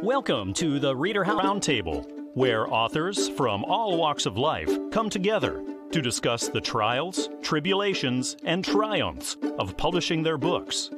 Welcome to the ReaderHouse Roundtable, where authors from all walks of life come together to discuss the trials, tribulations, and triumphs of publishing their books.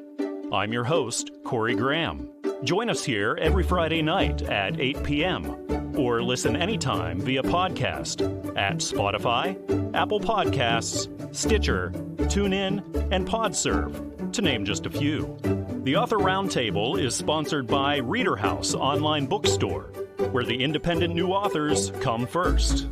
I'm your host, Corey Graham. Join us here every Friday night at 8 p.m. or listen anytime via podcast at Spotify, Apple Podcasts, Stitcher, TuneIn, and PodServe, to name just a few. The Author Roundtable is sponsored by ReaderHouse Online Bookstore, where the independent new authors come first.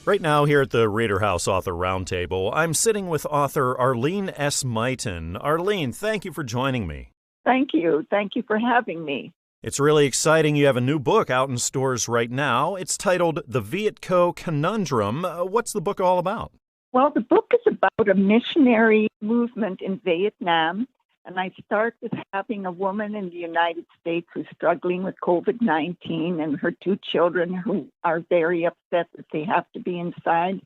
Right now, here at the ReaderHouse Author Roundtable, I'm sitting with author Arlene S. Mighton. Arlene, thank you for joining me. Thank you. Thank you for having me. It's really exciting. You have a new book out in stores right now. It's titled The Viet Co Conundrum. What's the book all about? Well, the book is about a missionary movement in Vietnam. And I start with having a woman in the United States who's struggling with COVID-19 and her two children who are very upset that they have to be inside.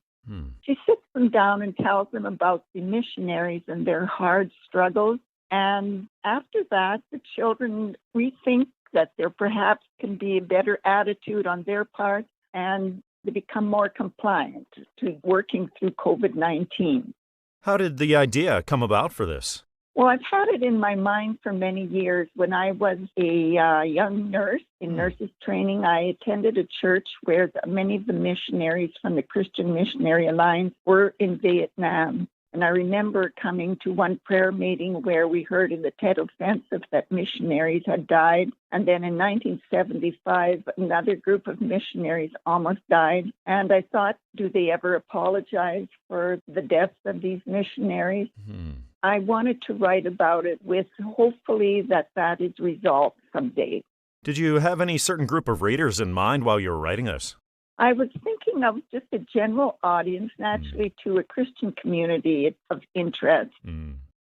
She sits them down and tells them about the missionaries and their hard struggles. And after that, the children rethink that there perhaps can be a better attitude on their part, and they become more compliant to working through COVID-19. How did the idea come about for this? Well, I've had it in my mind for many years. When I was a young nurse in nurses training, I attended a church where many of the missionaries from the Christian Missionary Alliance were in Vietnam. And I remember coming to one prayer meeting where we heard in the Tet Offensive that missionaries had died. And then in 1975, another group of missionaries almost died. And I thought, do they ever apologize for the deaths of these missionaries? I wanted to write about it with hopefully that is resolved someday. Did you have any certain group of readers in mind while you were writing this? I was thinking of just a general audience, naturally to a Christian community of interest.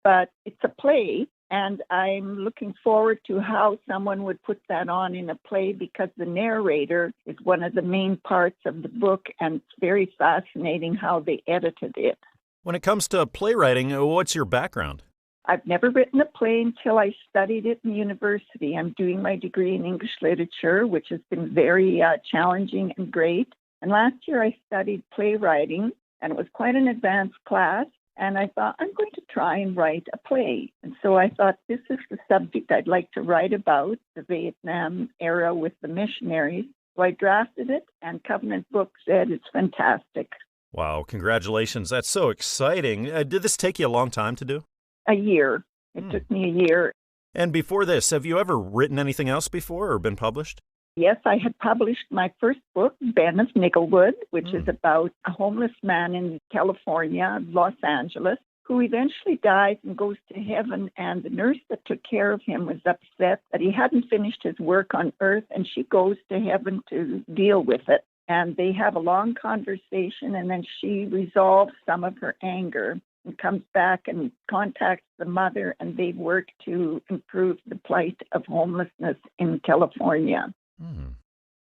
But it's a play, and I'm looking forward to how someone would put that on in a play because the narrator is one of the main parts of the book, and it's very fascinating how they edited it. When it comes to playwriting, what's your background? I've never written a play until I studied it in university. I'm doing my degree in English literature, which has been very challenging and great. And last year I studied playwriting, and it was quite an advanced class. And I thought, I'm going to try and write a play. And so I thought, this is the subject I'd like to write about, the Vietnam era with the missionaries. So I drafted it, and Covenant Books said it's fantastic. Wow, congratulations. That's so exciting. Did this take you a long time to do? A year. It took me a year. And before this, have you ever written anything else before or been published? Yes, I had published my first book, Ben of Nigglewood, which is about a homeless man in California, Los Angeles, who eventually dies and goes to heaven. And the nurse that took care of him was upset that he hadn't finished his work on earth, and she goes to heaven to deal with it. And they have a long conversation, and then she resolves some of her anger and comes back and contacts the mother, and they work to improve the plight of homelessness in California.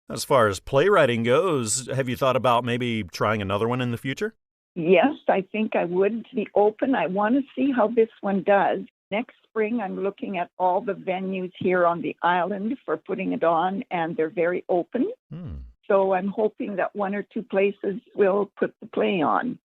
As far as playwriting goes, have you thought about maybe trying another one in the future? Yes, I think I would be open. I want to see how this one does. Next spring, I'm looking at all the venues here on the island for putting it on, and they're very open. So I'm hoping that one or two places will put the play on.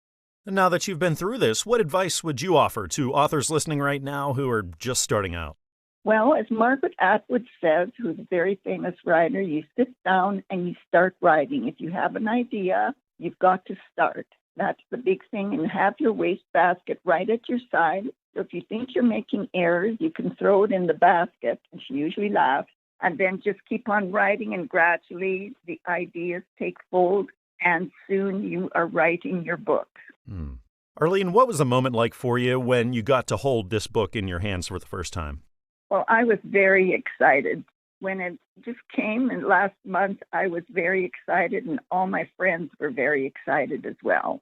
And now that you've been through this, what advice would you offer to authors listening right now who are just starting out? Well, as Margaret Atwood says, who's a very famous writer, you sit down and you start writing. If you have an idea, you've got to start. That's the big thing. And have your wastebasket right at your side. So if you think you're making errors, you can throw it in the basket. And she usually laughs. And then just keep on writing, and gradually the ideas take hold, and soon you are writing your book. Arlene, what was the moment like for you when you got to hold this book in your hands for the first time? Well, I was very excited. When it just came in last month, I was very excited, and all my friends were very excited as well.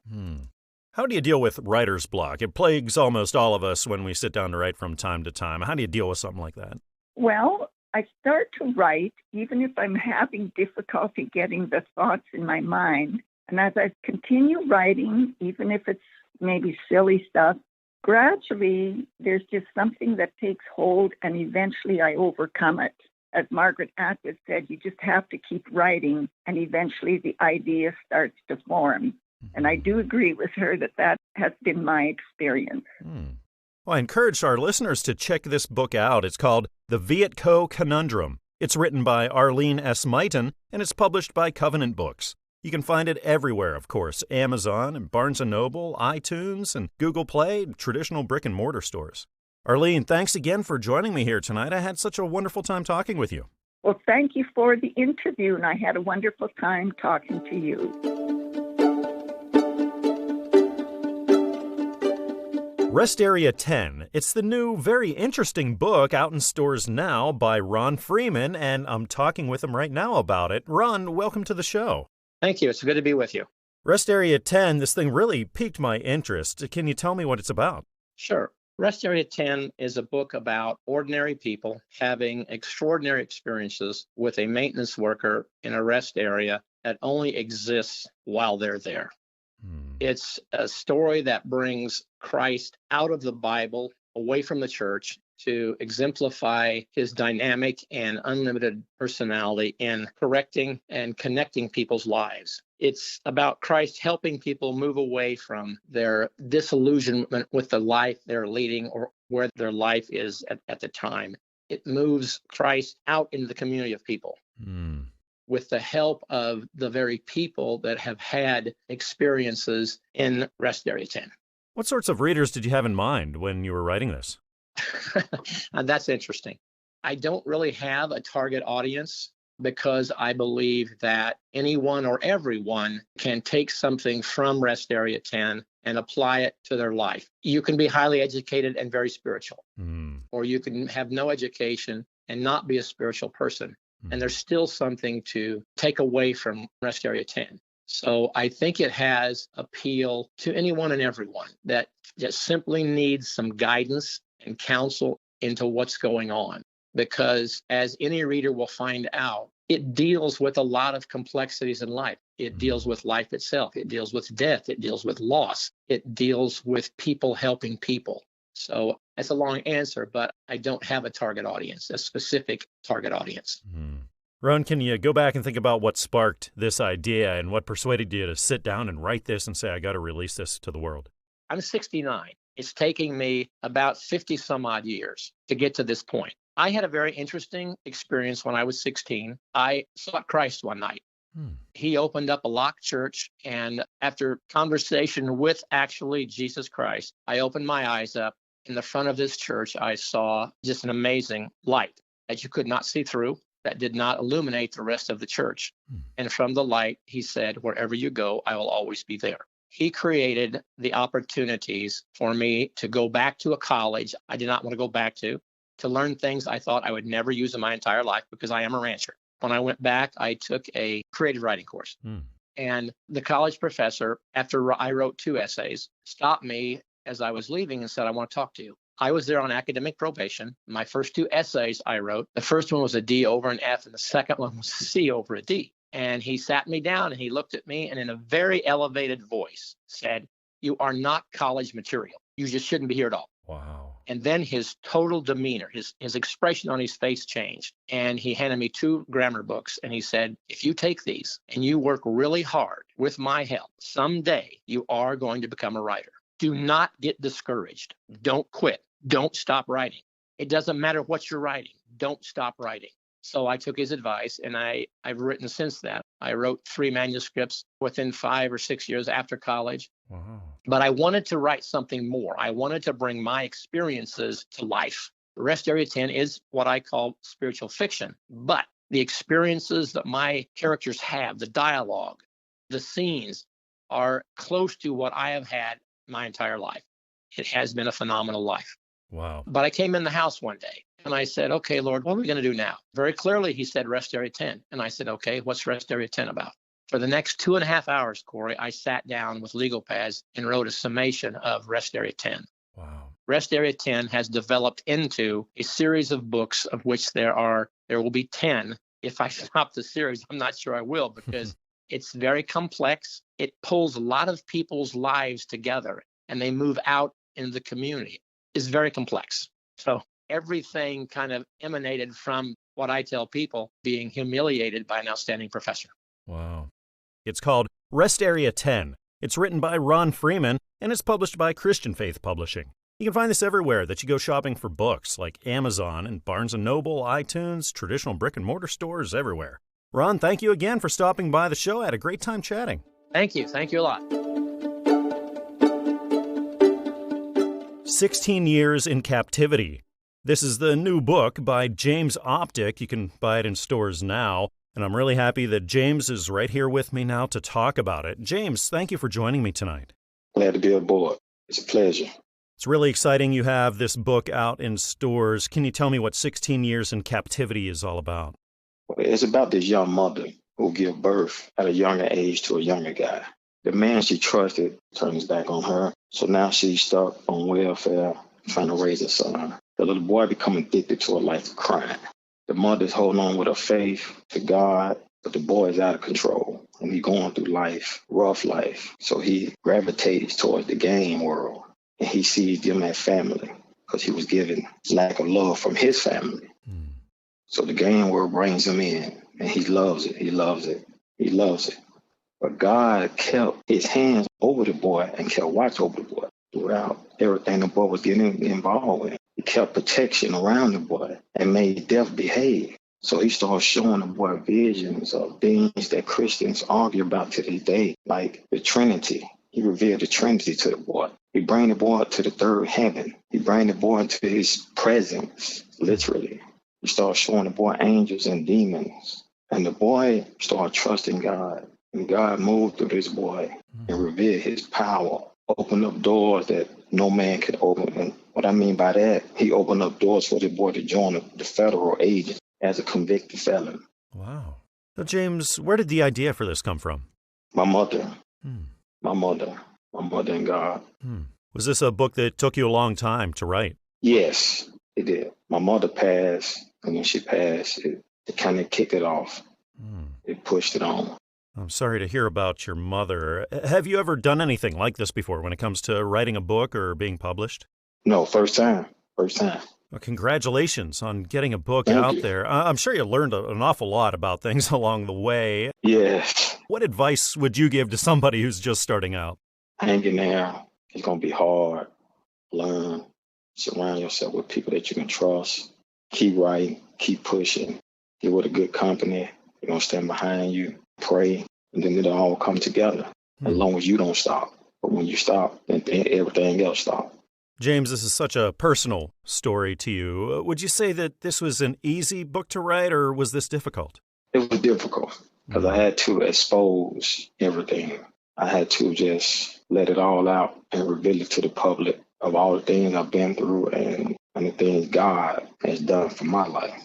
How do you deal with writer's block? It plagues almost all of us when we sit down to write from time to time. How do you deal with something like that? Well, I start to write, even if I'm having difficulty getting the thoughts in my mind. And as I continue writing, even if it's maybe silly stuff, gradually there's just something that takes hold, and eventually I overcome it. as Margaret Atwood said, you just have to keep writing, and eventually the idea starts to form. And I do agree with her that that has been my experience. Well, I encourage our listeners to check this book out. It's called The Vietco Conundrum. It's written by Arlene S. Mighton, and it's published by Covenant Books. You can find it everywhere, of course, Amazon and Barnes & Noble, iTunes, and Google Play, traditional brick-and-mortar stores. Arlene, thanks again for joining me here tonight. I had such a wonderful time talking with you. Well, thank you for the interview, and I had a wonderful time talking to you. Rest Area 10. It's the new, very interesting book out in stores now by Ron Freeman, and I'm talking with him right now about it. Ron, welcome to the show. Thank you. It's good to be with you. Rest Area 10, this thing really piqued my interest. Can you tell me what it's about? Sure. Rest Area 10 is a book about ordinary people having extraordinary experiences with a maintenance worker in a rest area that only exists while they're there. It's a story that brings Christ out of the Bible, away from the church, to exemplify his dynamic and unlimited personality in correcting and connecting people's lives. It's about Christ helping people move away from their disillusionment with the life they're leading or where their life is at the time. It moves Christ out into the community of people. With the help of the very people that have had experiences in Rest Area 10. What sorts of readers did you have in mind when you were writing this? And that's interesting. I don't really have a target audience because I believe that anyone or everyone can take something from Rest Area 10 and apply it to their life. You can be highly educated and very spiritual, or you can have no education and not be a spiritual person. And there's still something to take away from Rest Area 10. So I think it has appeal to anyone and everyone that just simply needs some guidance and counsel into what's going on. Because as any reader will find out, it deals with a lot of complexities in life. It deals with life itself. It deals with death. It deals with loss. It deals with people helping people. So that's a long answer, but I don't have a target audience, a specific target audience. Ron, can you go back and think about what sparked this idea and what persuaded you to sit down and write this and say, I got to release this to the world? I'm 69. It's taking me about 50 some odd years to get to this point. I had a very interesting experience when I was 16. I sought Christ one night. He opened up a locked church, and after conversation with actually Jesus Christ, I opened my eyes up. In the front of this church, I saw just an amazing light that you could not see through, that did not illuminate the rest of the church. And from the light, he said, wherever you go, I will always be there. He created the opportunities for me to go back to a college I did not want to go back to learn things I thought I would never use in my entire life because I am a rancher. When I went back, I took a creative writing course. And the college professor, after I wrote 2 essays, stopped me as I was leaving and said, I want to talk to you. I was there on academic probation. My first 2 essays I wrote, the first one was a D over an F, and the second one was a C over a D. And he sat me down and he looked at me and in a very elevated voice said, you are not college material. You just shouldn't be here at all. Wow. And then his total demeanor, his expression on his face changed. And he handed me 2 grammar books. And he said, if you take these and you work really hard with my help, someday you are going to become a writer. Do not get discouraged. Don't quit. Don't stop writing. It doesn't matter what you're writing. Don't stop writing. So I took his advice, and I've written since that. I wrote 3 manuscripts within 5 or 6 years after college. Wow. But I wanted to write something more. I wanted to bring my experiences to life. Rest Area 10 is what I call spiritual fiction. But the experiences that my characters have, the dialogue, the scenes are close to what I have had my entire life. It has been a phenomenal life. Wow. But I came in the house one day and I said, okay, Lord, what are we going to do now? Very clearly, he said, Rest Area 10. And I said, okay, what's Rest Area 10 about? For the next 2.5 hours, Corey, I sat down with legal pads and wrote a summation of Rest Area 10. Wow. Rest Area 10 has developed into a series of books of which there will be 10. If I stop the series, I'm not sure I will, because it's very complex. It pulls a lot of people's lives together and they move out in the community. It's very complex. So everything kind of emanated from what I tell people, being humiliated by an outstanding professor. Wow. It's called Rest Area 10. It's written by Ron Freeman, and it's published by Christian Faith Publishing. You can find this everywhere that you go shopping for books, like Amazon and Barnes & Noble, iTunes, traditional brick-and-mortar stores everywhere. Ron, thank you again for stopping by the show. I had a great time chatting. Thank you. Thank you a lot. 16 Years in Captivity. This is the new book by James Optic. You can buy it in stores now. And I'm really happy that James is right here with me now to talk about it. James, thank you for joining me tonight. Glad to be aboard. It's a pleasure. It's really exciting you have this book out in stores. Can you tell me what 16 Years in Captivity is all about? It's about this young mother who gave birth at a younger age to a younger guy. The man she trusted turned his back on her, so now she's stuck on welfare trying to raise a son. The little boy become addicted to a life of crime. The mother's holding on with her faith to God, but the boy is out of control, and he's going through life, rough life. So he gravitates towards the game world, and he sees them as family because he was given lack of love from his family. So the game world brings him in, and he loves it. He loves it. He loves it. But God kept his hands over the boy and kept watch over the boy throughout everything the boy was getting involved in. He kept protection around the boy and made death behave. So he started showing the boy visions of things that Christians argue about to this day, like the Trinity. He revealed the Trinity to the boy. He brought the boy to the third heaven. He brought the boy into his presence, literally. He started showing the boy angels and demons. And the boy started trusting God. And God moved through this boy and revealed his power, opened up doors that no man could open. And what I mean by that, he opened up doors for the boy to join the federal agent as a convicted felon. Wow. So, James, where did the idea for this come from? My mother. My mother and God. Was this a book that took you a long time to write? Yes, it did. My mother passed, and when she passed, it kind of kicked it off. It pushed it on. I'm sorry to hear about your mother. Have you ever done anything like this before when it comes to writing a book or being published? No, first time. Well, congratulations on getting a book Thank out you. there. I'm sure you learned an awful lot about things along the way. Yes. What advice would you give to somebody who's just starting out? Hang in there. It's going to be hard. Learn. Surround yourself with people that you can trust. Keep writing. Keep pushing. Get with a good company. They're going to stand behind you. Pray. And then it'll all come together as long as you don't stop. But when you stop, then everything else stops. James, this is such a personal story to you. Would you say that this was an easy book to write, or was this difficult? It was difficult because I had to expose everything. I had to just let it all out and reveal it to the public of all the things I've been through and the things God has done for my life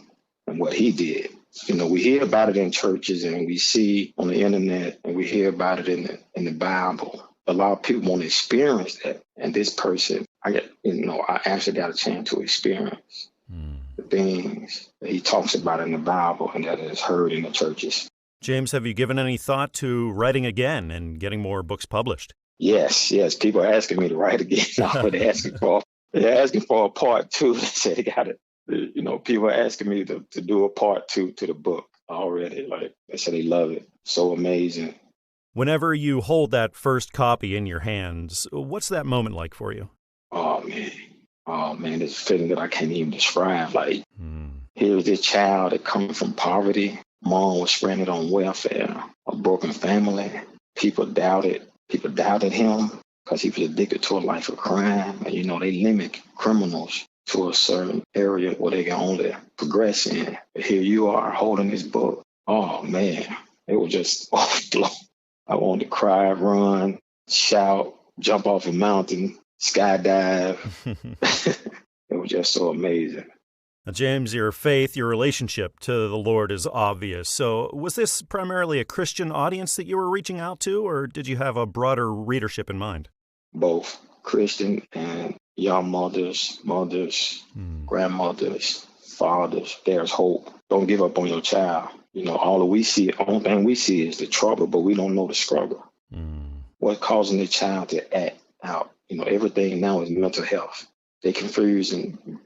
and what he did. You know, we hear about it in churches and we see on the internet and we hear about it in the Bible. A lot of people want to experience that. And this person, I actually got a chance to experience the things that he talks about in the Bible and that is heard in the churches. James, have you given any thought to writing again and getting more books published? Yes. People are asking me to write again. They're asking for a part 2. They said they got it. You know, people are asking me to do a part 2 to the book already. Like, they said they love it. So amazing. Whenever you hold that first copy in your hands, what's that moment like for you? Oh, man, it's a feeling that I can't even describe. Like, here's this child that comes from poverty. Mom was stranded on welfare, a broken family. People doubted him because he was addicted to a life of crime. And, you know, they limit criminals to a certain area where they can only progress in. But here you are holding this book. Oh, man, it was just overflow. I wanted to cry, run, shout, jump off a mountain, skydive. It was just so amazing. Now, James, your faith, your relationship to the Lord is obvious. So was this primarily a Christian audience that you were reaching out to, or did you have a broader readership in mind? Both Christian and young mothers, grandmothers, fathers. There's hope. Don't give up on your child. You know, only thing we see is the trouble, but we don't know the struggle. What's causing the child to act out? You know, everything now is mental health. They confuse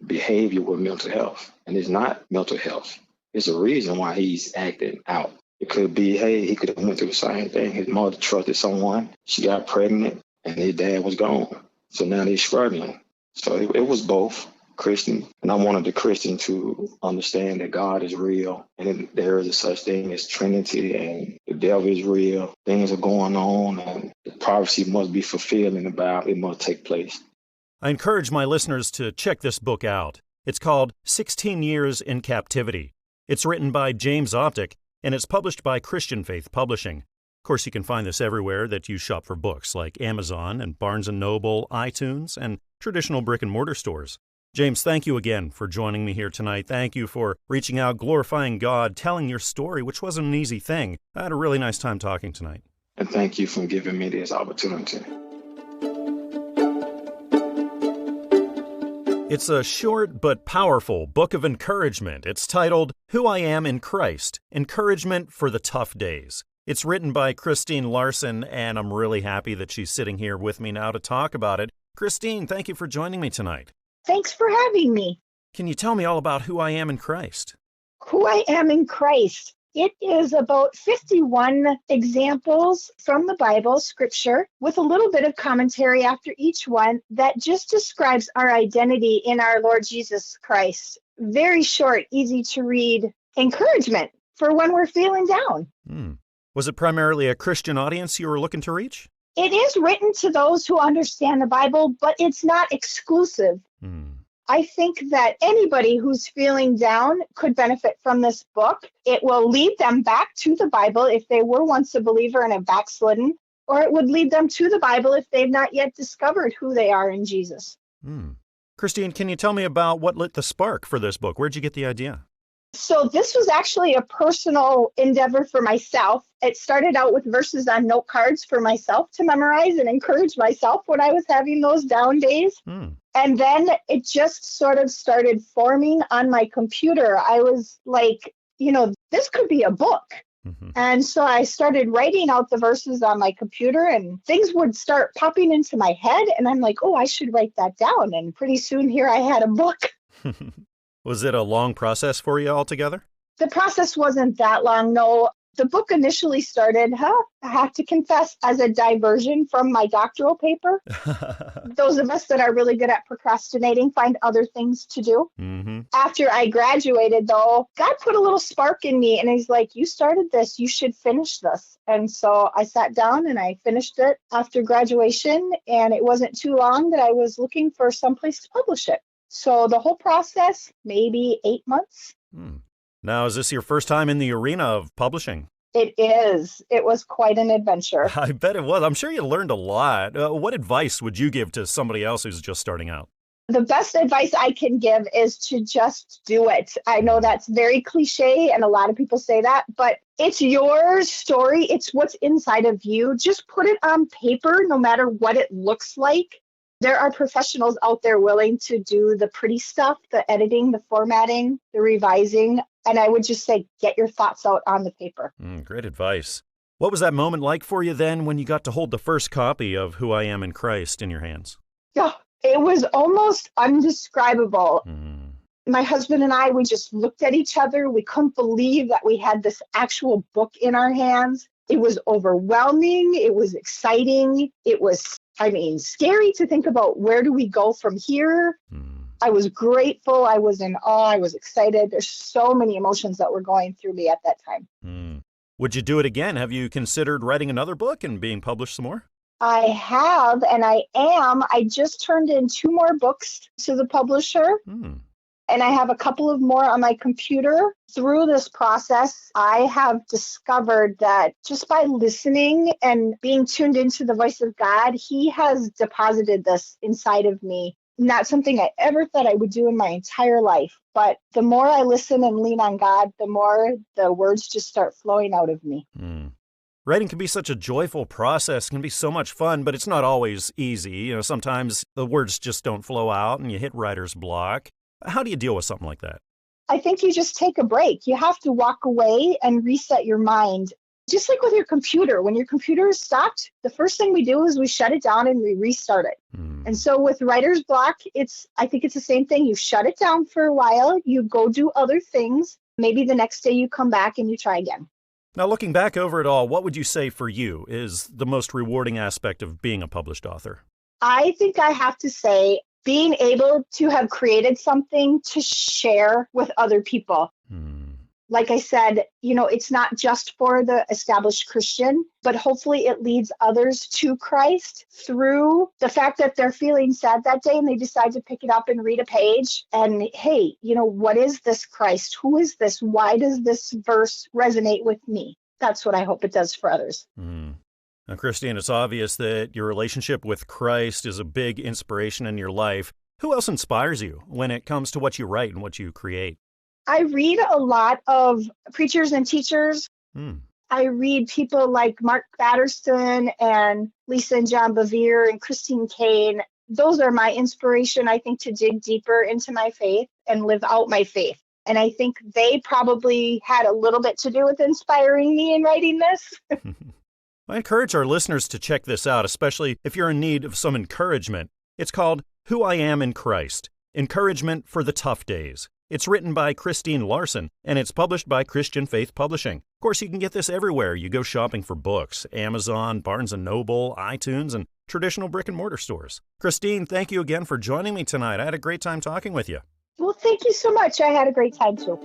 behavior with mental health, and it's not mental health. It's a reason why he's acting out. It could be, hey, he could have went through the same thing. His mother trusted someone. She got pregnant and his dad was gone. So now they're struggling. So it was both Christian. And I wanted the Christian to understand that God is real and there is a such thing as Trinity and the devil is real. Things are going on and the prophecy must be fulfilled in the Bible. It must take place. I encourage my listeners to check this book out. It's called 16 Years in Captivity. It's written by James Optic, and it's published by Christian Faith Publishing. Of course, you can find this everywhere that you shop for books, like Amazon and Barnes & Noble, iTunes, and traditional brick-and-mortar stores. James, thank you again for joining me here tonight. Thank you for reaching out, glorifying God, telling your story, which wasn't an easy thing. I had a really nice time talking tonight. And thank you for giving me this opportunity. It's a short but powerful book of encouragement. It's titled Who I Am in Christ, Encouragement for the Tough Days. It's written by Christine Larson, and I'm really happy that she's sitting here with me now to talk about it. Christine, thank you for joining me tonight. Thanks for having me. Can you tell me all about Who I Am in Christ? Who I Am in Christ. It is about 51 examples from the Bible, scripture, with a little bit of commentary after each one that just describes our identity in our Lord Jesus Christ. Very short, easy to read encouragement for when we're feeling down. Was it primarily a Christian audience you were looking to reach? It is written to those who understand the Bible, but it's not exclusive. I think that anybody who's feeling down could benefit from this book. It will lead them back to the Bible if they were once a believer and have backslidden, or it would lead them to the Bible if they've not yet discovered who they are in Jesus. Christine, can you tell me about what lit the spark for this book? Where'd you get the idea? So this was actually a personal endeavor for myself. It started out with verses on note cards for myself to memorize and encourage myself when I was having those down days. And then it just sort of started forming on my computer. I was like, this could be a book. And so I started writing out the verses on my computer and things would start popping into my head. And I'm like, oh, I should write that down. And pretty soon here I had a book. Was it a long process for you altogether? The process wasn't that long, no. The book initially started, I have to confess, as a diversion from my doctoral paper. Those of us that are really good at procrastinating find other things to do. After I graduated, though, God put a little spark in me, and he's like, you started this, you should finish this. And so I sat down and I finished it after graduation, and it wasn't too long that I was looking for someplace to publish it. So the whole process, maybe 8 months. Now, is this your first time in the arena of publishing? It is. It was quite an adventure. I bet it was. I'm sure you learned a lot. What advice would you give to somebody else who's just starting out? The best advice I can give is to just do it. I know that's very cliche, and a lot of people say that, but it's your story. It's what's inside of you. Just put it on paper, no matter what it looks like. There are professionals out there willing to do the pretty stuff, the editing, the formatting, the revising. And I would just say, get your thoughts out on the paper. Great advice. What was that moment like for you then when you got to hold the first copy of Who I Am in Christ in your hands? Yeah, it was almost undescribable. My husband and I, we just looked at each other. We couldn't believe that we had this actual book in our hands. It was overwhelming. It was exciting. It was scary to think about where do we go from here. I was grateful. I was in awe. I was excited. There's so many emotions that were going through me at that time. Would you do it again? Have you considered writing another book and being published some more? I have, and I am. I just turned in 2 more books to the publisher. And I have a couple of more on my computer. Through this process, I have discovered that just by listening and being tuned into the voice of God, he has deposited this inside of me. Not something I ever thought I would do in my entire life. But the more I listen and lean on God, the more the words just start flowing out of me. Writing can be such a joyful process, can be so much fun, but it's not always easy. Sometimes the words just don't flow out and you hit writer's block. How do you deal with something like that? I think you just take a break. You have to walk away and reset your mind. Just like with your computer, when your computer is stopped, the first thing we do is we shut it down and we restart it. And so with writer's block, I think it's the same thing. You shut it down for a while, you go do other things, maybe the next day you come back and you try again. Now, looking back over it all, what would you say for you is the most rewarding aspect of being a published author? I think I have to say being able to have created something to share with other people. Like I said, it's not just for the established Christian, but hopefully it leads others to Christ through the fact that they're feeling sad that day and they decide to pick it up and read a page. And hey, what is this Christ? Who is this? Why does this verse resonate with me? That's what I hope it does for others. Now, Christine, it's obvious that your relationship with Christ is a big inspiration in your life. Who else inspires you when it comes to what you write and what you create? I read a lot of preachers and teachers. I read people like Mark Batterson and Lisa and John Bevere and Christine Kane. Those are my inspiration, I think, to dig deeper into my faith and live out my faith. And I think they probably had a little bit to do with inspiring me in writing this. I encourage our listeners to check this out, especially if you're in need of some encouragement. It's called Who I Am in Christ, Encouragement for the Tough Days. It's written by Christine Larson, and it's published by Christian Faith Publishing. Of course, you can get this everywhere you go shopping for books: Amazon, Barnes & Noble, iTunes, and traditional brick-and-mortar stores. Christine, thank you again for joining me tonight. I had a great time talking with you. Well, thank you so much. I had a great time, too.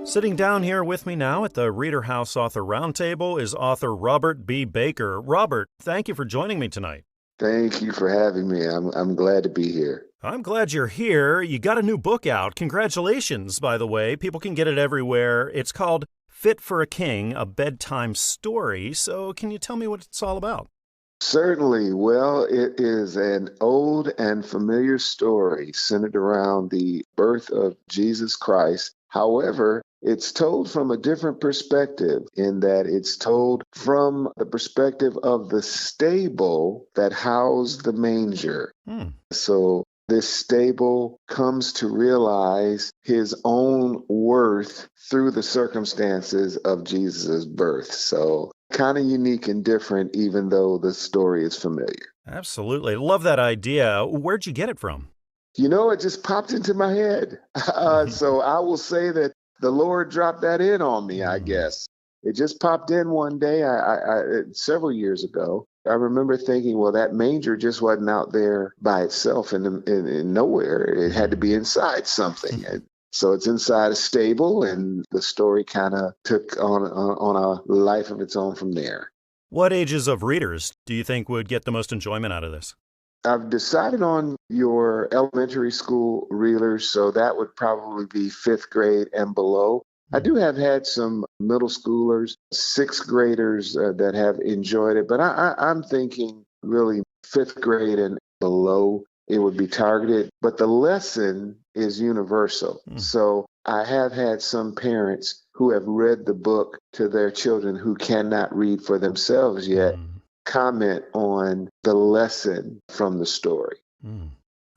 Sitting down here with me now at the ReaderHouse Author Roundtable is author Robert B. Baker. Robert, thank you for joining me tonight. Thank you for having me. I'm glad to be here. I'm glad you're here. You got a new book out. Congratulations, by the way. People can get it everywhere. It's called Fit for a King, a Bedtime Story. So can you tell me what it's all about? Certainly. Well, it is an old and familiar story centered around the birth of Jesus Christ. However, it's told from a different perspective in that it's told from the perspective of the stable that housed the manger. So this stable comes to realize his own worth through the circumstances of Jesus' birth. So kind of unique and different, even though the story is familiar. Absolutely. Love that idea. Where'd you get it from? It just popped into my head. So I will say that the Lord dropped that in on me, I guess. It just popped in one day, several years ago. I remember thinking, well, that manger just wasn't out there by itself in nowhere. It had to be inside something. And so it's inside a stable, and the story kind of took on a life of its own from there. What ages of readers do you think would get the most enjoyment out of this? I've decided on your elementary school readers, so that would probably be 5th grade and below. I do have had some middle schoolers, 6th graders that have enjoyed it, but I'm thinking really 5th grade and below it would be targeted. But the lesson is universal. So I have had some parents who have read the book to their children who cannot read for themselves yet. Comment on the lesson from the story.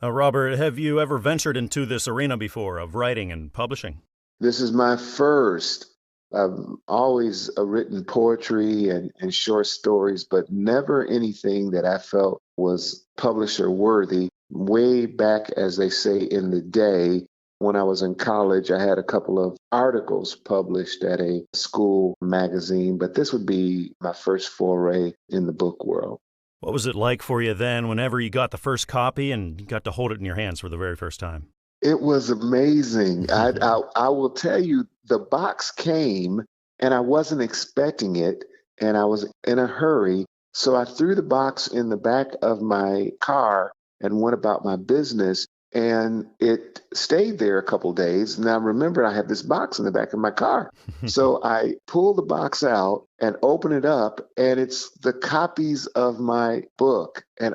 Robert, have you ever ventured into this arena before of writing and publishing? This is my first. I've always written poetry and short stories, but never anything that I felt was publisher worthy. Way back, as they say, in the day, when I was in college, I had a couple of articles published at a school magazine, but this would be my first foray in the book world. What was it like for you then whenever you got the first copy and got to hold it in your hands for the very first time? It was amazing. I will tell you, the box came and I wasn't expecting it, and I was in a hurry. So I threw the box in the back of my car and went about my business. And it stayed there a couple of days. And I remember I had this box in the back of my car. So I pulled the box out and opened it up, and it's the copies of my book. And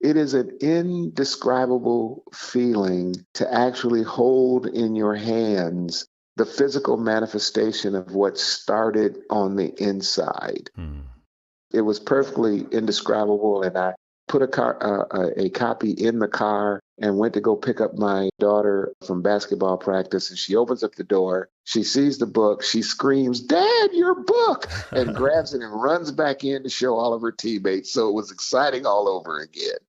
it is an indescribable feeling to actually hold in your hands the physical manifestation of what started on the inside. It was perfectly indescribable, and I put a copy in the car and went to go pick up my daughter from basketball practice. And she opens up the door. She sees the book. She screams, "Dad, your book!" and grabs it and runs back in to show all of her teammates. So it was exciting all over again.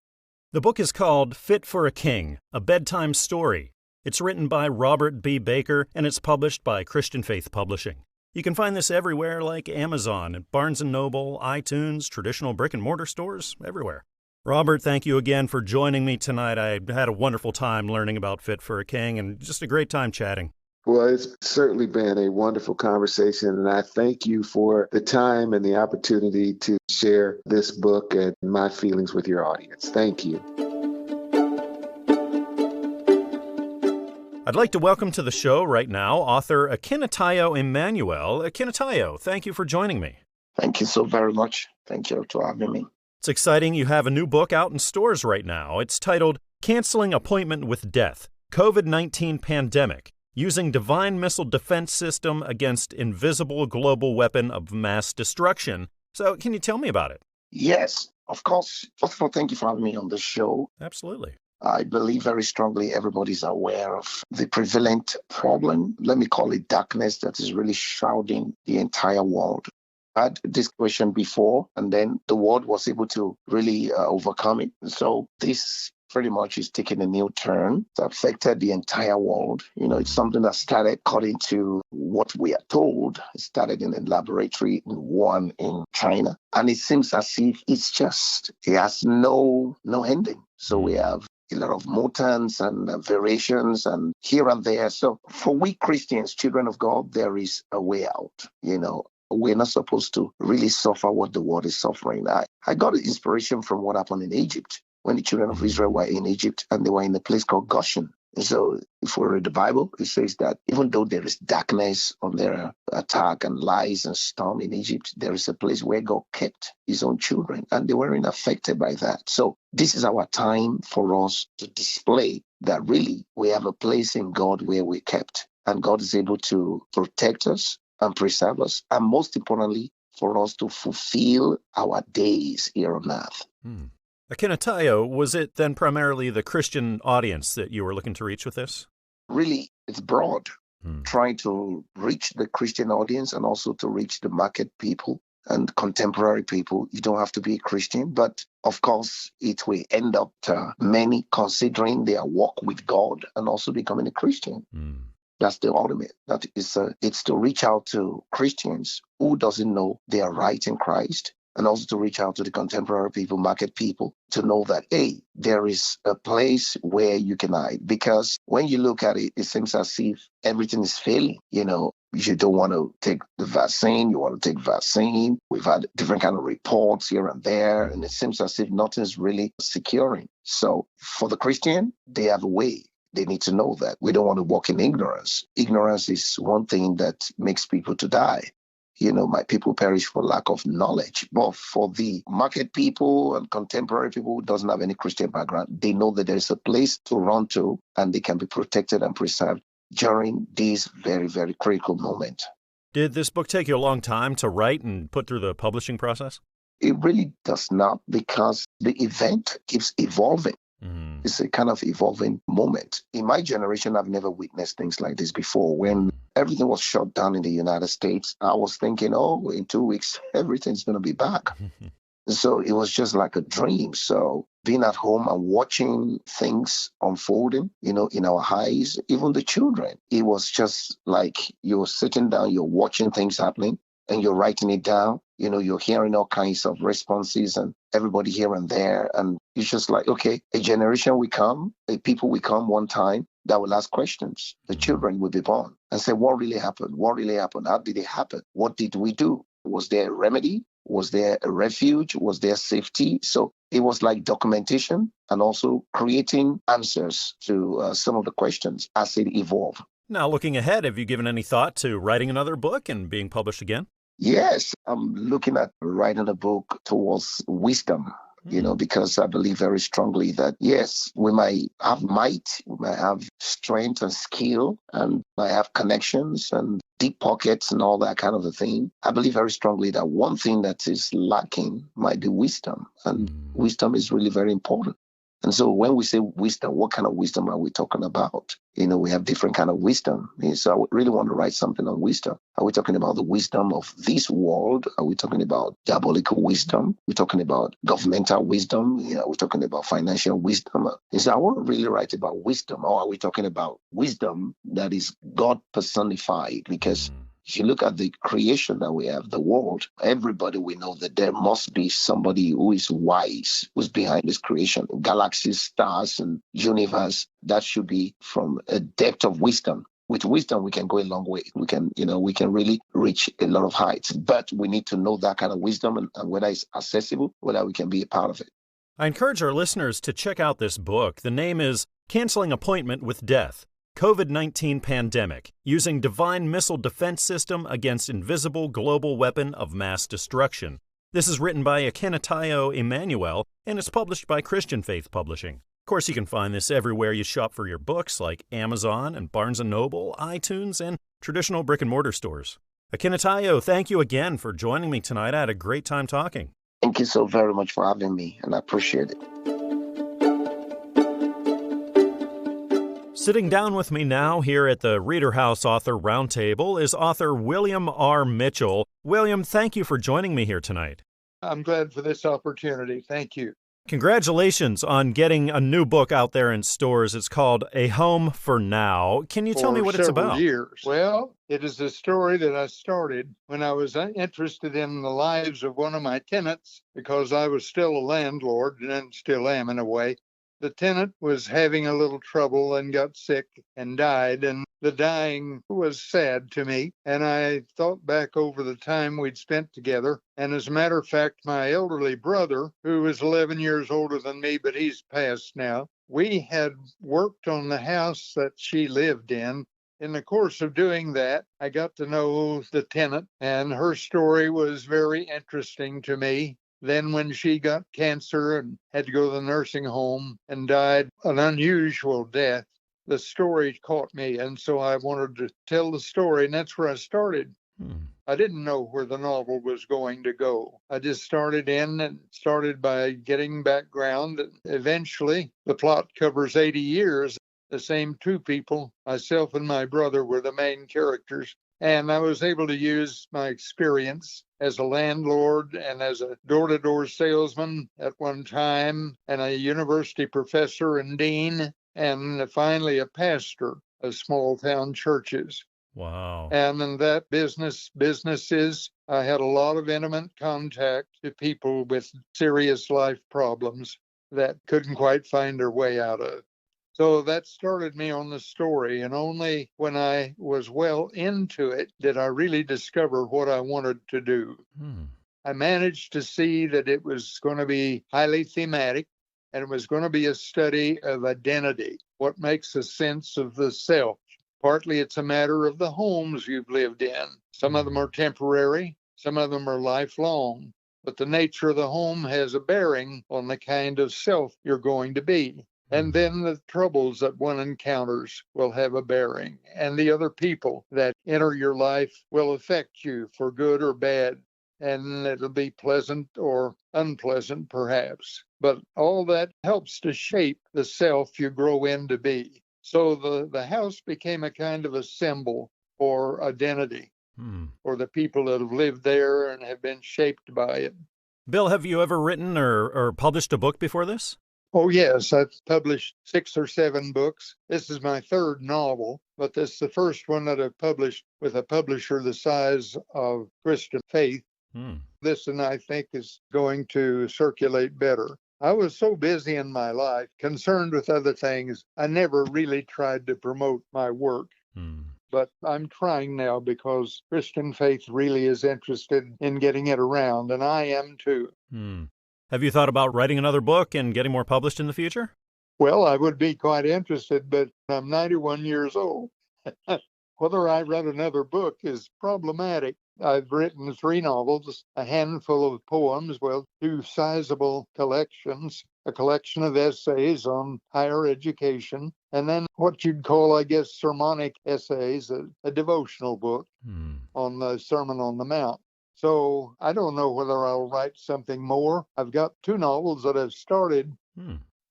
The book is called Fit for a King, a Bedtime Story. It's written by Robert B. Baker, and it's published by Christian Faith Publishing. You can find this everywhere like Amazon, Barnes & Noble, iTunes, traditional brick-and-mortar stores, everywhere. Robert, thank you again for joining me tonight. I had a wonderful time learning about Fit for a King and just a great time chatting. Well, it's certainly been a wonderful conversation, and I thank you for the time and the opportunity to share this book and my feelings with your audience. Thank you. I'd like to welcome to the show right now author Akintayo Emmanuel. Akintayo, thank you for joining me. Thank you so very much. Thank you for having me. It's exciting you have a new book out in stores right now. It's titled Canceling Appointment with Death, COVID-19 Pandemic, Using Divine Missile Defense System Against Invisible Global Weapon of Mass Destruction. So can you tell me about it? Yes, of course. First of all, thank you for having me on the show. Absolutely. I believe very strongly everybody's aware of the prevalent problem, let me call it darkness, that is really shrouding the entire world. I had this question before, and then the world was able to really overcome it. So this pretty much is taking a new turn. It's affected the entire world. It's something that started according to what we are told. It started in a laboratory in Wuhan in China. And it seems as if it has no ending. So we have a lot of mutants and variations and here and there. So for we Christians, children of God, there is a way out. We're not supposed to really suffer what the world is suffering. I got inspiration from what happened in Egypt when the children of Israel were in Egypt and they were in a place called Goshen. And so if we read the Bible, it says that even though there is darkness on their attack and lies and storm in Egypt, there is a place where God kept his own children and they weren't affected by that. So this is our time for us to display that really we have a place in God where we're kept and God is able to protect us and preserve us. And most importantly, for us to fulfill our days here on earth. Akintayo, was it then primarily the Christian audience that you were looking to reach with this? Really, it's broad, trying to reach the Christian audience and also to reach the market people and contemporary people. You don't have to be a Christian, but of course, it will end up to many considering their walk with God and also becoming a Christian. That's the ultimate. That is, it's to reach out to Christians who doesn't know they are right in Christ, and also to reach out to the contemporary people, market people, to know that, hey, there is a place where you can hide. Because when you look at it, it seems as if everything is failing. You don't want to take the vaccine, you want to take vaccine. We've had different kind of reports here and there, and it seems as if nothing's really securing. So for the Christian, they have a way. They need to know that we don't want to walk in ignorance. Ignorance is one thing that makes people to die. My people perish for lack of knowledge. But for the market people and contemporary people who doesn't have any Christian background, they know that there is a place to run to and they can be protected and preserved during this very, very critical moment. Did this book take you a long time to write and put through the publishing process? It really does not, because the event keeps evolving. It's a kind of evolving moment. In my generation, I've never witnessed things like this before. When everything was shut down in the United States, I was thinking, in 2 weeks, everything's going to be back. So it was just like a dream. So being at home and watching things unfolding, in our eyes, even the children, it was just like you're sitting down, you're watching things happening and you're writing it down. You're hearing all kinds of responses and everybody here and there. And it's just like, okay, a generation will come, people will come one time that will ask questions. The children will be born and say, what really happened? What really happened? How did it happen? What did we do? Was there a remedy? Was there a refuge? Was there safety? So it was like documentation and also creating answers to some of the questions as it evolved. Now, looking ahead, have you given any thought to writing another book and being published again? Yes, I'm looking at writing a book towards wisdom, because I believe very strongly that, yes, we might have might, we might have strength and skill, and I have connections and deep pockets and all that kind of a thing. I believe very strongly that one thing that is lacking might be wisdom, and wisdom is really very important. And so when we say wisdom, what kind of wisdom are we talking about? We have different kind of wisdom. So I really want to write something on wisdom. Are we talking about the wisdom of this world? Are we talking about diabolical wisdom? We're talking about governmental wisdom? We're talking about financial wisdom. So I want to really write about wisdom. Or are we talking about wisdom that is God personified? Because if you look at the creation that we have, the world, everybody we know that there must be somebody who is wise, who's behind this creation. Galaxies, stars, and universe, that should be from a depth of wisdom. With wisdom, we can go a long way. We can really reach a lot of heights. But we need to know that kind of wisdom and whether it's accessible, whether we can be a part of it. I encourage our listeners to check out this book. The name is Canceling Appointment with Death: COVID-19 Pandemic, Using Divine Missile Defense System Against Invisible Global Weapon of Mass Destruction. This is written by Akintayo Emmanuel, and it's published by Christian Faith Publishing. Of course, you can find this everywhere you shop for your books, like Amazon and Barnes & Noble, iTunes, and traditional brick-and-mortar stores. Akintayo, thank you again for joining me tonight. I had a great time talking. Thank you so very much for having me, and I appreciate it. Sitting down with me now here at the ReaderHouse Author Roundtable is author William R. Mitchell. William, thank you for joining me here tonight. I'm glad for this opportunity. Thank you. Congratulations on getting a new book out there in stores. It's called A Home for Now. Can you tell me what it's about? Years. Well, it is a story that I started when I was interested in the lives of one of my tenants, because I was still a landlord and still am in a way. The tenant was having a little trouble and got sick and died, and the dying was sad to me. And I thought back over the time we'd spent together. And as a matter of fact, my elderly brother, who was 11 years older than me, but he's passed now, we had worked on the house that she lived in. In the course of doing that, I got to know the tenant, and her story was very interesting to me. Then when she got cancer and had to go to the nursing home and died an unusual death, the story caught me. And so I wanted to tell the story, and that's where I started. I didn't know where the novel was going to go. I just started by getting background. Eventually, the plot covers 80 years. The same two people, myself and my brother, were the main characters. And I was able to use my experience as a landlord and as a door-to-door salesman at one time, and a university professor and dean, and finally a pastor of small-town churches. Wow. And in that businesses, I had a lot of intimate contact to people with serious life problems that couldn't quite find their way out of. So that started me on the story, and only when I was well into it did I really discover what I wanted to do. I managed to see that it was going to be highly thematic, and it was going to be a study of identity, what makes a sense of the self. Partly it's a matter of the homes you've lived in. Some of them are temporary, some of them are lifelong, but the nature of the home has a bearing on the kind of self you're going to be. And then the troubles that one encounters will have a bearing, and the other people that enter your life will affect you for good or bad, and it'll be pleasant or unpleasant perhaps. But all that helps to shape the self you grow in to be. So the house became a kind of a symbol for identity, for the people that have lived there and have been shaped by it. Bill, have you ever written or published a book before this? Oh, yes. I've published 6 or 7 books. This is my 3rd novel, but this is the first one that I've published with a publisher the size of Christian Faith. This one, I think, is going to circulate better. I was so busy in my life, concerned with other things, I never really tried to promote my work. But I'm trying now because Christian Faith really is interested in getting it around, and I am too. Have you thought about writing another book and getting more published in the future? Well, I would be quite interested, but I'm 91 years old. Whether I write another book is problematic. I've written 3 novels, a handful of poems, 2 sizable collections, a collection of essays on higher education, and then what you'd call, I guess, sermonic essays, a devotional book on the Sermon on the Mount. So I don't know whether I'll write something more. I've got 2 novels that I've started,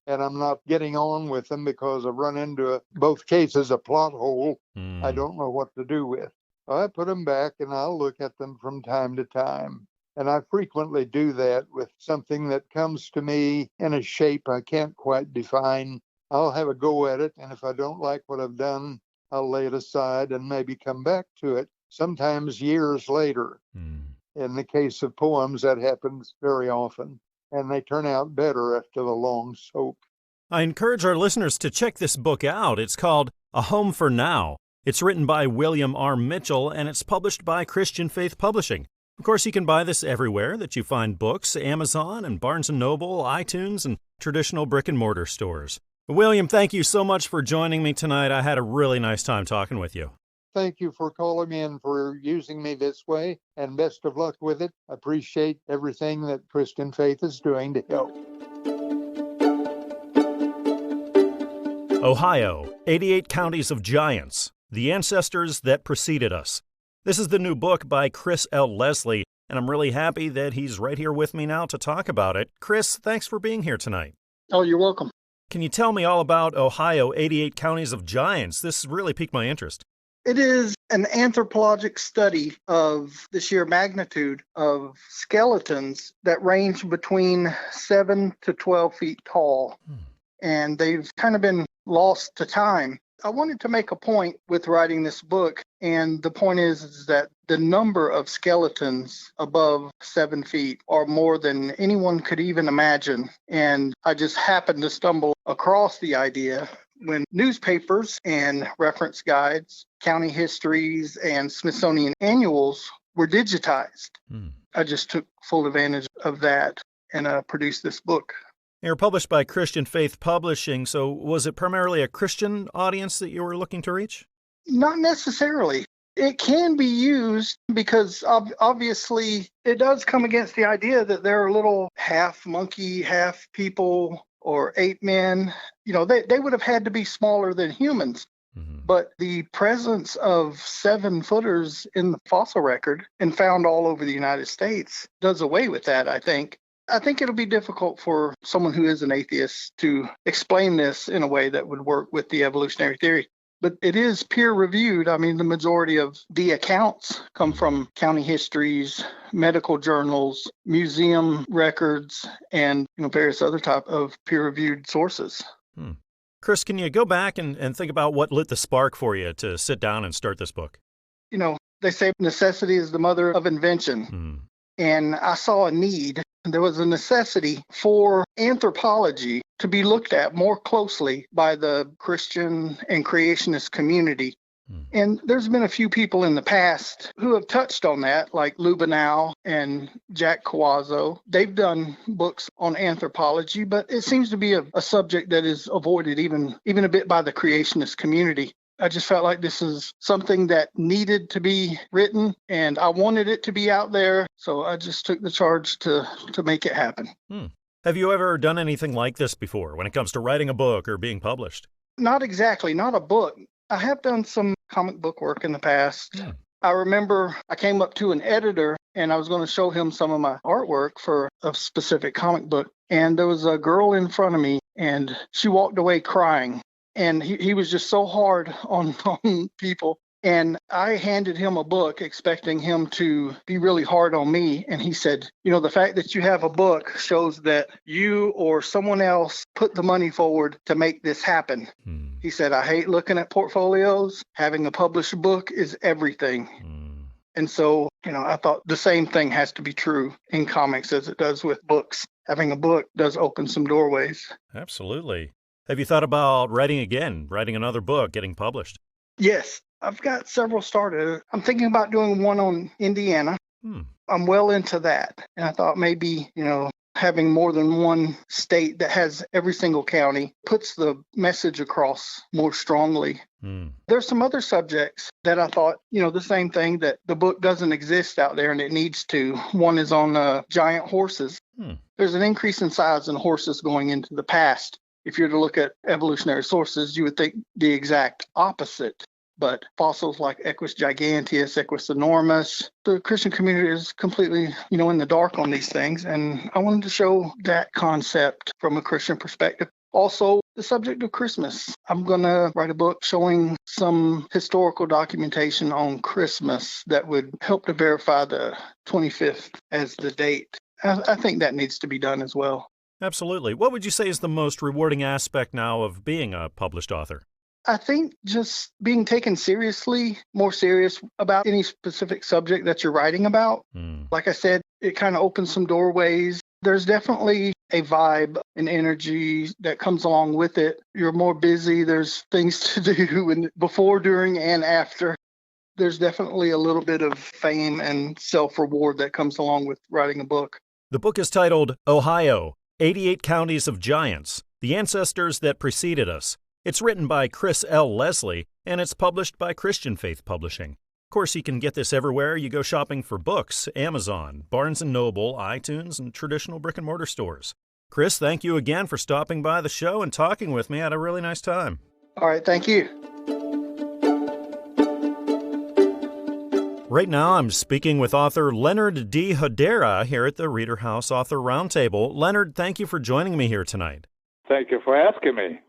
and I'm not getting on with them because I've run into both cases a plot hole I don't know what to do with. I put them back and I'll look at them from time to time. And I frequently do that with something that comes to me in a shape I can't quite define. I'll have a go at it, and if I don't like what I've done, I'll lay it aside and maybe come back to it, sometimes years later. In the case of poems, that happens very often, and they turn out better after the long soak. I encourage our listeners to check this book out. It's called A Home for Now. It's written by William R. Mitchell, and it's published by Christian Faith Publishing. Of course, you can buy this everywhere that you find books, Amazon and Barnes & Noble, iTunes, and traditional brick-and-mortar stores. William, thank you so much for joining me tonight. I had a really nice time talking with you. Thank you for calling me and for using me this way, and best of luck with it. I appreciate everything that Christian Faith is doing to help. Ohio, 88 Counties of Giants, The Ancestors That Preceded Us. This is the new book by Chris L. Lesley, and I'm really happy that he's right here with me now to talk about it. Chris, thanks for being here tonight. Oh, you're welcome. Can you tell me all about Ohio, 88 Counties of Giants? This really piqued my interest. It is an anthropologic study of the sheer magnitude of skeletons that range between 7 to 12 feet tall, and they've kind of been lost to time. I wanted to make a point with writing this book, and the point is that the number of skeletons above 7 feet are more than anyone could even imagine. And I just happened to stumble across the idea when newspapers and reference guides, county histories, and Smithsonian annuals were digitized. I just took full advantage of that and produced this book. You're published by Christian Faith Publishing, so was it primarily a Christian audience that you were looking to reach? Not necessarily. It can be used because obviously it does come against the idea that they're little half monkey, half people, or ape men. You know, they would have had to be smaller than humans. But the presence of 7-footers in the fossil record and found all over the United States does away with that, I think. I think it'll be difficult for someone who is an atheist to explain this in a way that would work with the evolutionary theory. But it is peer-reviewed. I mean, the majority of the accounts come from county histories, medical journals, museum records, and various other type of peer-reviewed sources. Chris, can you go back and think about what lit the spark for you to sit down and start this book? They say necessity is the mother of invention. And I saw a need. There was a necessity for anthropology to be looked at more closely by the Christian and creationist community. And there's been a few people in the past who have touched on that, like Lubenow and Jack Cawazzo. They've done books on anthropology, but it seems to be a subject that is avoided even a bit by the creationist community. I just felt like this is something that needed to be written, and I wanted it to be out there, so I just took the charge to make it happen. Have you ever done anything like this before when it comes to writing a book or being published? Not exactly, not a book. I have done some comic book work in the past. I remember I came up to an editor, and I was going to show him some of my artwork for a specific comic book, and there was a girl in front of me, and she walked away crying. And he was just so hard on people. And I handed him a book expecting him to be really hard on me. And he said, the fact that you have a book shows that you or someone else put the money forward to make this happen. He said, I hate looking at portfolios. Having a published book is everything. And so, I thought the same thing has to be true in comics as it does with books. Having a book does open some doorways. Absolutely. Have you thought about writing another book, getting published? Yes, I've got several started. I'm thinking about doing one on Indiana. I'm well into that. And I thought maybe, having more than one state that has every single county puts the message across more strongly. There's some other subjects that I thought, the same thing, that the book doesn't exist out there and it needs to. One is on giant horses. There's an increase in size in horses going into the past. If you're to look at evolutionary sources, you would think the exact opposite. But fossils like Equus giganteus, Equus enormous, the Christian community is completely, in the dark on these things. And I wanted to show that concept from a Christian perspective. Also, the subject of Christmas. I'm going to write a book showing some historical documentation on Christmas that would help to verify the 25th as the date. I think that needs to be done as well. Absolutely. What would you say is the most rewarding aspect now of being a published author? I think just being taken seriously, more serious about any specific subject that you're writing about. Like I said, it kind of opens some doorways. There's definitely a vibe and energy that comes along with it. You're more busy. There's things to do before, during, and after. There's definitely a little bit of fame and self-reward that comes along with writing a book. The book is titled Ohio, 88 Counties of Giants, The Ancestors That Preceded Us. It's written by Chris L. Lesley, and it's published by Christian Faith Publishing. Of course, you can get this everywhere you go shopping for books: Amazon, Barnes & Noble, iTunes, and traditional brick-and-mortar stores. Chris, thank you again for stopping by the show and talking with me. I had a really nice time. All right, thank you. Right now, I'm speaking with author Leonard D Hedera here at the ReaderHouse Author Roundtable. Leonard, thank you for joining me here tonight. Thank you for asking me.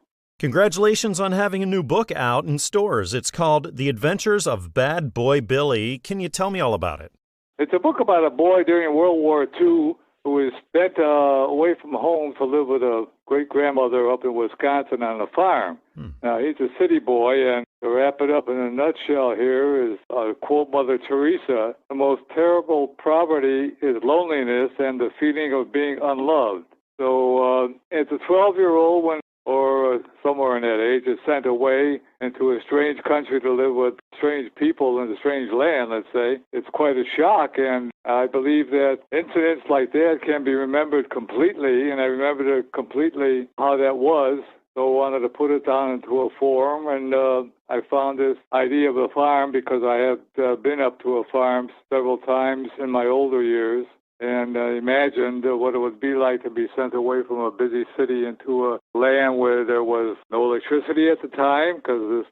Congratulations on having a new book out in stores. It's called The Adventures of Bad Boy Billy. Can you tell me all about it? It's a book about a boy during World War II who was sent away from home to live with a great-grandmother up in Wisconsin on a farm. Now, he's a city boy, and to wrap it up in a nutshell here is, quote Mother Teresa, the most terrible poverty is loneliness and the feeling of being unloved. So it's a 12-year-old or somewhere in that age, is sent away into a strange country to live with strange people in a strange land, let's say. It's quite a shock, and I believe that incidents like that can be remembered completely, and I remembered completely how that was. So I wanted to put it down into a form, and I found this idea of a farm because I have been up to a farm several times in my older years. And imagined what it would be like to be sent away from a busy city into a land where there was no electricity at the time, because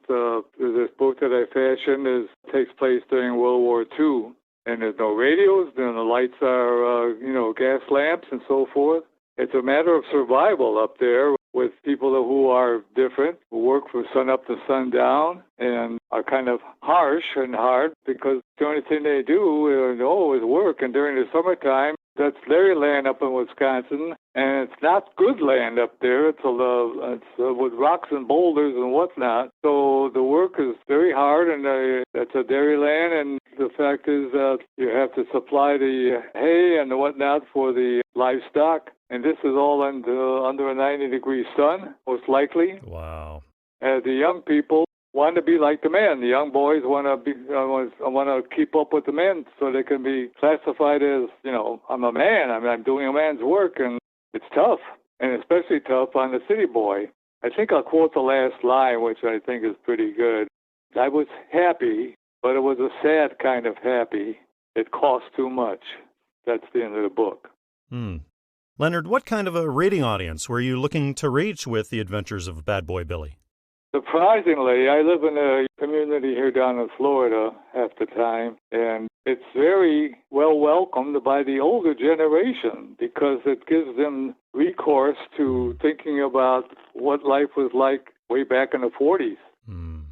this book that I fashioned takes place during World War II. And there's no radios, and the lights are, gas lamps and so forth. It's a matter of survival up there with people who are different, who work from sun up to sundown, and are kind of harsh and hard because the only thing they do is work. And during the summertime, that's Larry land up in Wisconsin, and it's not good land up there. It's with rocks and boulders and whatnot. So the work is very hard, and it's a dairy land. And the fact is that you have to supply the hay and the whatnot for the livestock. And this is all under a 90-degree sun, most likely. Wow. The young people want to be like the men. The young boys want to keep up with the men so they can be classified as, I'm a man. I'm doing a man's work, and it's tough, and especially tough on the city boy. I think I'll quote the last line, which I think is pretty good. I was happy, but it was a sad kind of happy. It cost too much. That's the end of the book. Leonard, what kind of a reading audience were you looking to reach with The Adventures of Bad Boy Billy? Surprisingly, I live in a community here down in Florida half the time, and it's very well welcomed by the older generation because it gives them recourse to thinking about what life was like way back in the 40s.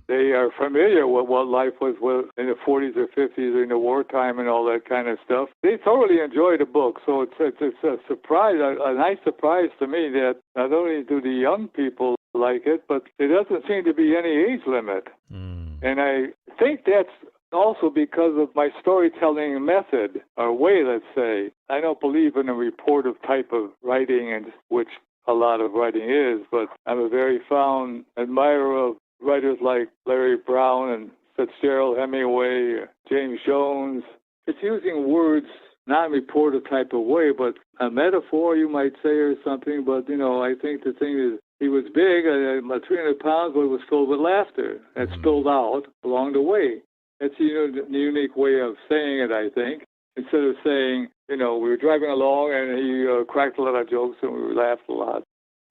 They are familiar with what life was in the 40s or 50s during the wartime and all that kind of stuff. They thoroughly enjoy the book, so it's a surprise, a nice surprise to me that not only do the young people like it, but there doesn't seem to be any age limit. And I think that's also because of my storytelling method, or way, let's say. I don't believe in a reportive type of writing, and which a lot of writing is, but I'm a very fond admirer of writers like Larry Brown and Fitzgerald Hemingway, James Jones. It's using words not in a reportive type of way, but a metaphor, you might say, or something. But, I think the thing is, he was big, 300 pounds, but it was filled with laughter. That spilled out along the way. That's a unique way of saying it, I think. Instead of saying, we were driving along and he cracked a lot of jokes and we laughed a lot.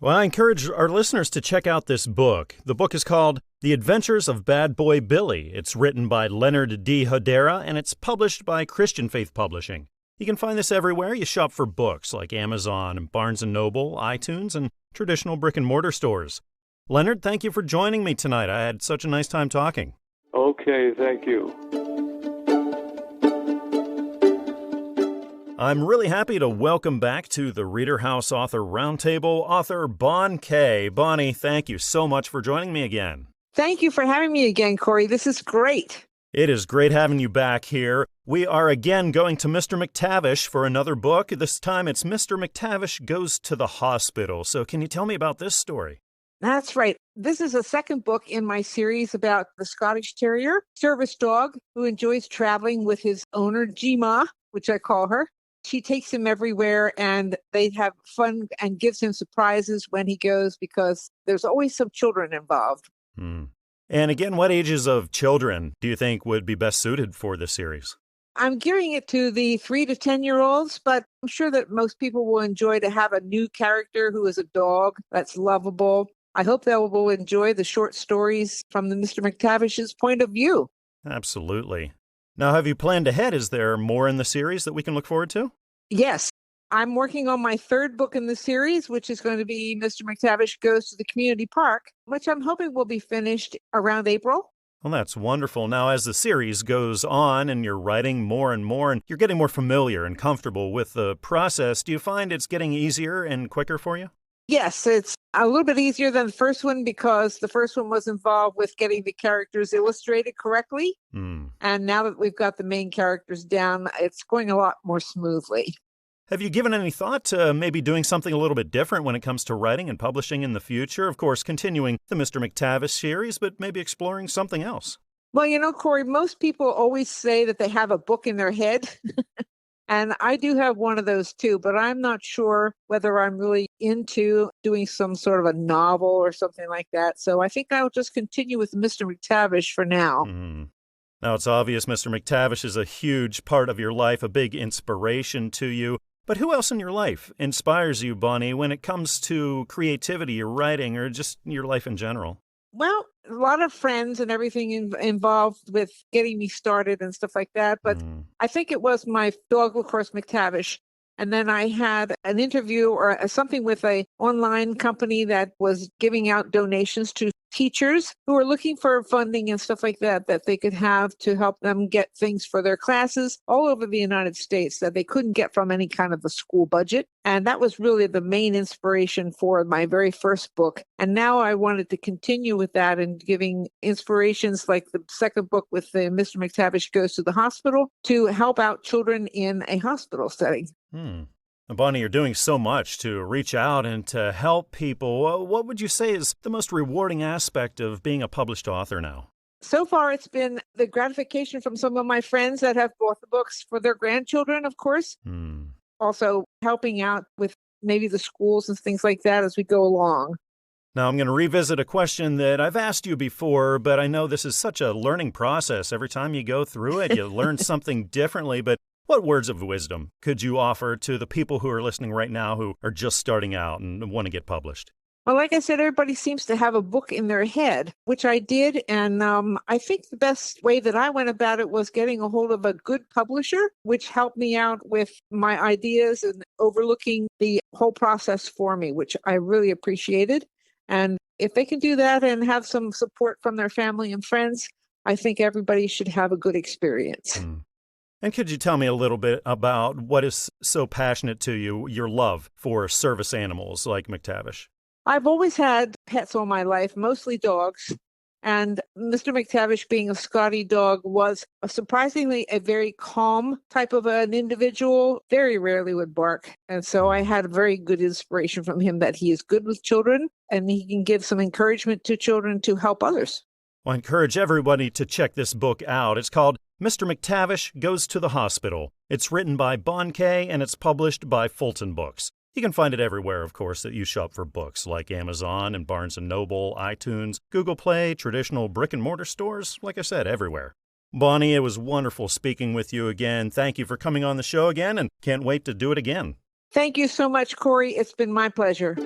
Well, I encourage our listeners to check out this book. The book is called The Adventures of Bad Boy Billy. It's written by Leonard D Hedera, and it's published by Christian Faith Publishing. You can find this everywhere you shop for books, like Amazon and Barnes & Noble, iTunes, and traditional brick-and-mortar stores. Leonard, thank you for joining me tonight. I had such a nice time talking. Okay, thank you. I'm really happy to welcome back to the ReaderHouse Author Roundtable author Bon K. Bonnie, thank you so much for joining me again. Thank you for having me again, Corey. This is great. It is great having you back here. We are again going to Mr. Mctavish for another book. This time it's Mr. Mctavish Goes to the Hospital. So can you tell me about this story? That's right. This is a second book in my series about the Scottish Terrier, service dog, who enjoys traveling with his owner, Gma, which I call her. She takes him everywhere, and they have fun and gives him surprises when he goes because there's always some children involved. And again, what ages of children do you think would be best suited for this series? I'm gearing it to the 3 to 10-year-olds, but I'm sure that most people will enjoy to have a new character who is a dog that's lovable. I hope they will enjoy the short stories from the Mr. Mctavish's point of view. Absolutely. Now, have you planned ahead? Is there more in the series that we can look forward to? Yes. I'm working on my third book in the series, which is going to be Mr. Mctavish Goes to the Community Park, which I'm hoping will be finished around April. Well, that's wonderful. Now, as the series goes on and you're writing more and more and you're getting more familiar and comfortable with the process, do you find it's getting easier and quicker for you? Yes, it's a little bit easier than the first one because the first one was involved with getting the characters illustrated correctly. And now that we've got the main characters down, it's going a lot more smoothly. Have you given any thought to maybe doing something a little bit different when it comes to writing and publishing in the future? Of course, continuing the Mr. Mctavish series, but maybe exploring something else. Well, you know, Corey, most people always say that they have a book in their head. And I do have one of those too, but I'm not sure whether I'm really into doing some sort of a novel or something like that. So I think I'll just continue with Mr. Mctavish for now. Now, it's obvious Mr. Mctavish is a huge part of your life, a big inspiration to you. But who else in your life inspires you, Bonnie, when it comes to creativity, your writing, or just your life in general? Well, a lot of friends and everything involved with getting me started and stuff like that. But I think it was my dog, of course, Mctavish. And then I had an interview or something with an online company that was giving out donations to teachers who are looking for funding and stuff like that, that they could have to help them get things for their classes all over the United States that they couldn't get from any kind of a school budget. And that was really the main inspiration for my very first book. And now I wanted to continue with that and giving inspirations like the second book with the Mr. Mctavish Goes to the Hospital to help out children in a hospital setting. Bonnie, you're doing so much to reach out and to help people. What would you say is the most rewarding aspect of being a published author now? So far, it's been the gratification from some of my friends that have bought the books for their grandchildren, of course. Also helping out with maybe the schools and things like that as we go along. Now, I'm going to revisit a question that I've asked you before, but I know this is such a learning process. Every time you go through it, you learn something differently. But what words of wisdom could you offer to the people who are listening right now who are just starting out and want to get published? Well, like I said, everybody seems to have a book in their head, which I did. And I think the best way that I went about it was getting a hold of a good publisher, which helped me out with my ideas and overlooking the whole process for me, which I really appreciated. And if they can do that and have some support from their family and friends, I think everybody should have a good experience. And could you tell me a little bit about what is so passionate to you, your love for service animals like Mctavish? I've always had pets all my life, mostly dogs. And Mr. Mctavish, being a Scotty dog, was surprisingly a very calm type of an individual, very rarely would bark. And so I had a very good inspiration from him that he is good with children and he can give some encouragement to children to help others. Well, I encourage everybody to check this book out. It's called Mr. Mctavish Goes to the Hospital. It's written by Bon K. and it's published by Fulton Books. You can find it everywhere, of course, that you shop for books, like Amazon and Barnes & Noble, iTunes, Google Play, traditional brick-and-mortar stores, like I said, everywhere. Bonnie, it was wonderful speaking with you again. Thank you for coming on the show again, and can't wait to do it again. Thank you so much, Corey. It's been my pleasure.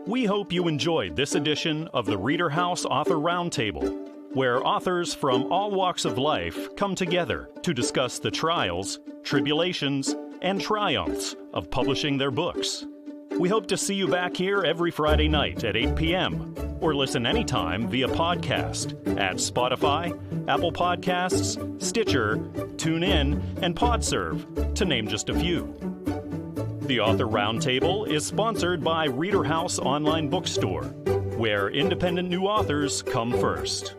We hope you enjoyed this edition of the ReaderHouse Author Roundtable. where authors from all walks of life come together to discuss the trials, tribulations, and triumphs of publishing their books. We hope to see you back here every Friday night at 8 p.m. or listen anytime via podcast at Spotify, Apple Podcasts, Stitcher, TuneIn, and PodServe, to name just a few. The Author Roundtable is sponsored by ReaderHouse Online Bookstore, where independent new authors come first.